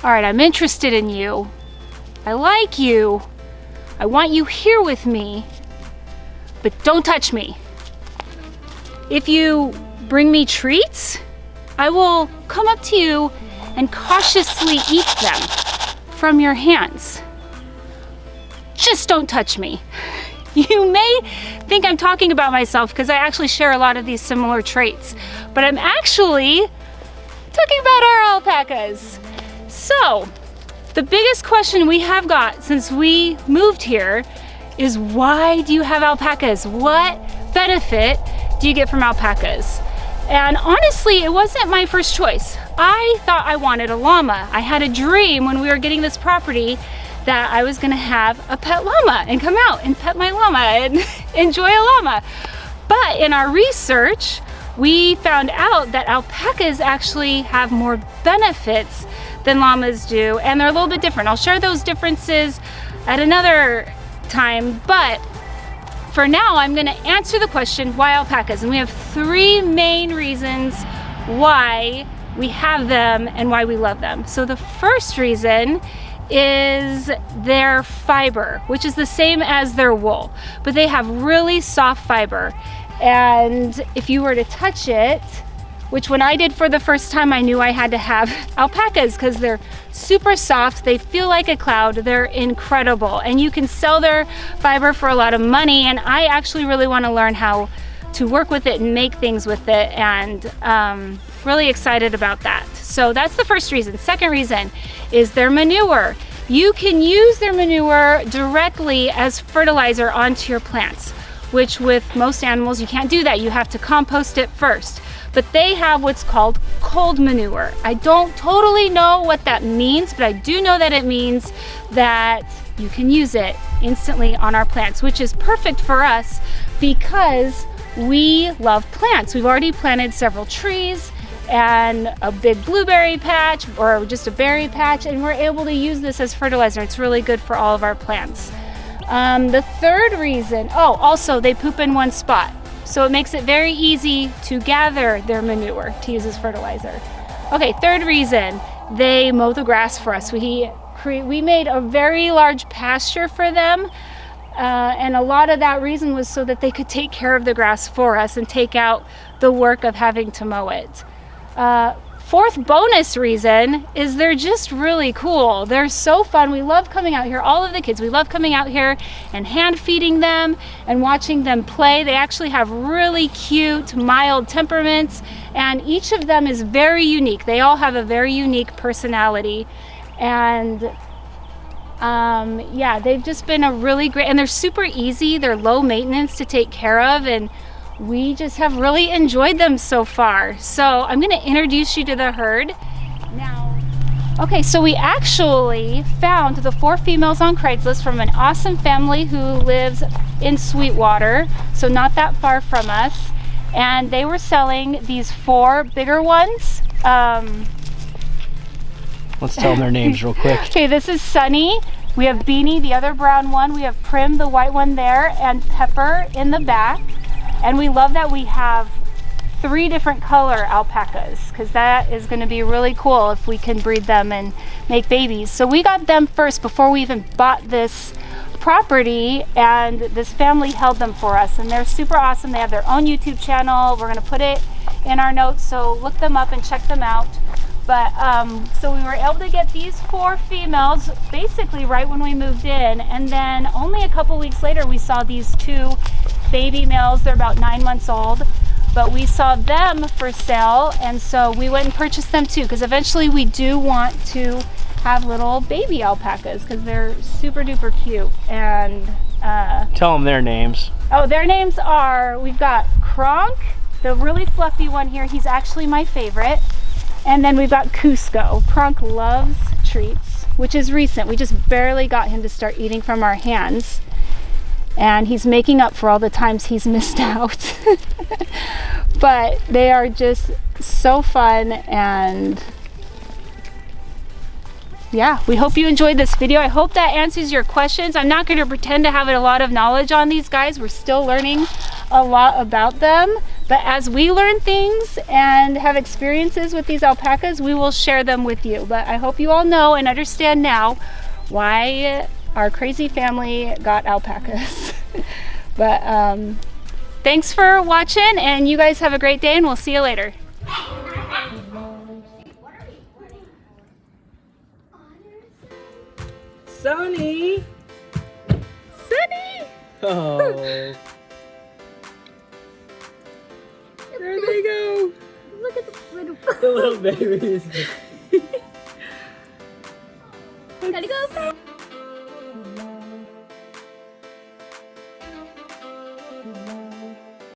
All right, I'm interested in you. I like you. I want you here with me, but don't touch me. If you bring me treats, I will come up to you and cautiously eat them from your hands. Just don't touch me. You may think I'm talking about myself because I actually share a lot of these similar traits, but I'm actually talking about our alpacas. So, the biggest question we have got since we moved here is, why do you have alpacas? What benefit do you get from alpacas? And honestly, it wasn't my first choice. I thought I wanted a llama. I had a dream when we were getting this property that I was gonna have a pet llama and come out and pet my llama and enjoy a llama. But in our research, we found out that alpacas actually have more benefits than llamas do, and they're a little bit different. I'll share those differences at another time, but for now, I'm gonna answer the question, why alpacas? And we have 3 main reasons why we have them and why we love them. So the first reason is their fiber, which is the same as their wool, but they have really soft fiber. And if you were to touch it, which when I did for the first time, I knew I had to have alpacas because they're super soft, they feel like a cloud, they're incredible. And you can sell their fiber for a lot of money, and I actually really want to learn how to work with it and make things with it, and really excited about that. So that's the first reason. Second reason is their manure. You can use their manure directly as fertilizer onto your plants, which with most animals you can't do that. You have to compost it first. But they have what's called cold manure. I don't totally know what that means, but I do know that it means that you can use it instantly on our plants, which is perfect for us because we love plants. We've already planted several trees and a big blueberry patch or just a berry patch, and we're able to use this as fertilizer. It's really good for all of our plants. The third reason, also they poop in one spot. So it makes it very easy to gather their manure to use as fertilizer. Okay, third reason, they mow the grass for us. We made a very large pasture for them, and a lot of that reason was so that they could take care of the grass for us and take out the work of having to mow it. Fourth bonus reason is they're just really cool. They're so fun. We love coming out here. All of the kids, we love coming out here and hand feeding them and watching them play. They actually have really cute, mild temperaments, and each of them is very unique. They all have a very unique personality. And yeah, they've just been a really great, and they're super easy. They're low maintenance to take care of, and we just have really enjoyed them so far. So I'm going to introduce you to the herd now. Okay, so we actually found the 4 females on Craigslist from an awesome family who lives in Sweetwater, so not that far from us. And they were selling these 4 bigger ones. Let's tell them their names real quick. Okay, this is Sunny. We have Beanie, the other brown one. We have Prim, the white one there, and Pepper in the back. And we love that we have 3 different color alpacas, because that is going to be really cool if we can breed them and make babies. So we got them first before we even bought this property, and this family held them for us, and they're super awesome. They have their own YouTube channel. We're going to put it in our notes, so look them up and check them out. But so we were able to get these 4 females basically right when we moved in, and then only a couple weeks later we saw these 2 baby males. They're about 9 months old, but we saw them for sale, and so we went and purchased them too, because eventually we do want to have little baby alpacas because they're super duper cute. And tell them their names. Oh, their names are, we've got Kronk, the really fluffy one here. He's actually my favorite. And then we've got Cusco. Kronk loves treats, which is recent. We just barely got him to start eating from our hands, and he's making up for all the times he's missed out. But they are just so fun, and yeah, we hope you enjoyed this video. I hope that answers your questions. I'm not going to pretend to have a lot of knowledge on these guys. We're still learning a lot about them, But as we learn things and have experiences with these alpacas, we will share them with you. But I hope you all know and understand now why our crazy family got alpacas. But thanks for watching, and you guys have a great day, and we'll see you later. Sunny! Sunny! Oh. There they go. Look at The little babies. Gotta go.